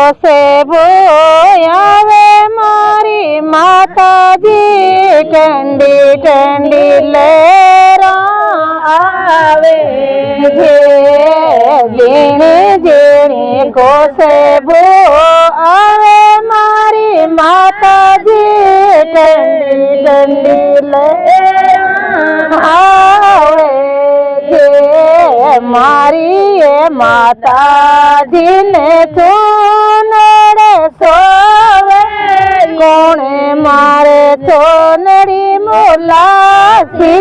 कोसे बोयावे मारी माताजी ठंडी ठंडी लहरा आवे जीणी जीणी कोसे बो आवे मारी माताजी ठंडी ठंडी लहरा आवे मारी माताजी ने चूनड़े सोवे कोणे मारे चोनड़ी मोलासी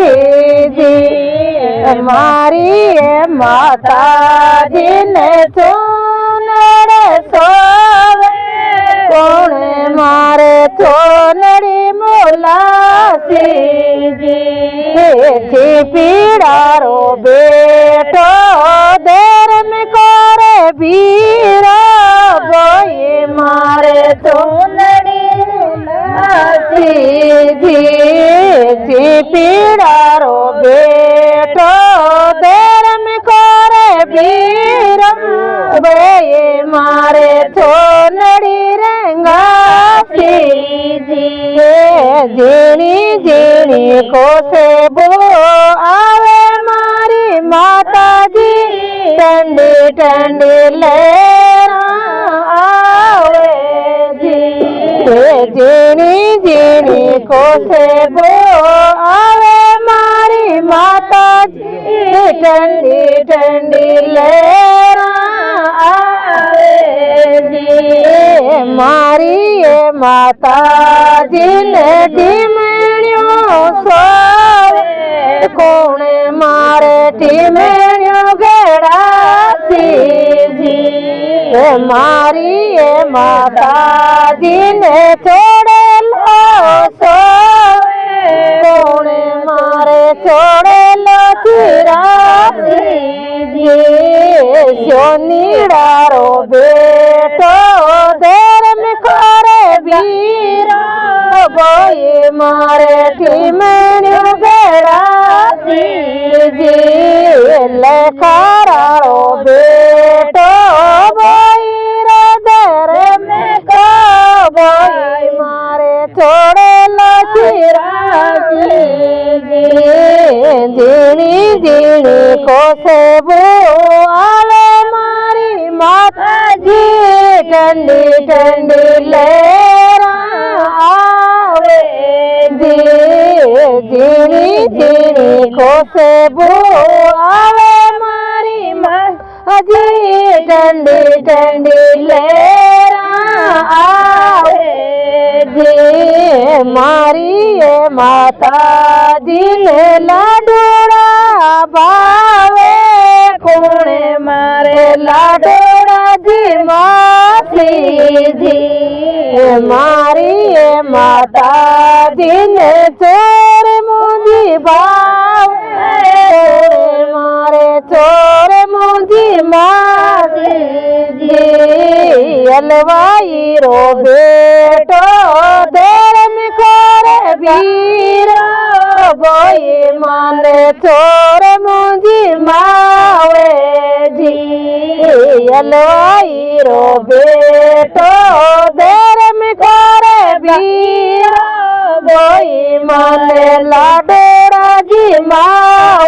जी मारी माताजी ने चूनड़े सोवे कोणे मारे चोनड़ी मोलासी जी पीड़ारो बेटो देर में करे बीरा बोए मारे चोनड़ी जी पीड़ारो बेटो देर में करे बीरा बोए मारे चोनड़ी जीणी जीणी कोसे बो आवे मारी माताजी ठंडी ठंडी लहरा आवे जीणी जीणी कोसे बो आवे मारी माताजी ठंडी ठंडी लहरा आवे मारी माताजी ने टीमणियों सोवे कोणे मारे टीमणियों घेड़ासी जी मारी माताजी ने छोड़े लो सोवे कोणे मारे छोड़े लो चिरासी जी सोनीड़ारो बेटो देर में करे बीरा बोए मारे टीमणियों घेड़ासी जी लेखारारो बेटो बोईरा देर में को बोए मारे छोड़े लो चिरासी जीणी जीणी कोसे बो आवे मारी माताजी ठंडी ठंडी लहरा आवे जीणी जीणी कोसे बो आवे मारी माताजी ठंडी ठंडी लहरा आवे मारी माताजी ने लाडोड़ा बावे कोणे मारे लाडोड़ा जी मासी जी मारी माताजी ने चोर मुंजी बावे मारे चोर मुंजी मासी जी अलवाई रो बेटो देर में करे बीरा बोए माने चोर मुंजी मावे जी अलवाई रो बेटो देर में करे बीरा बोए माने लाडोड़ा जी मावे।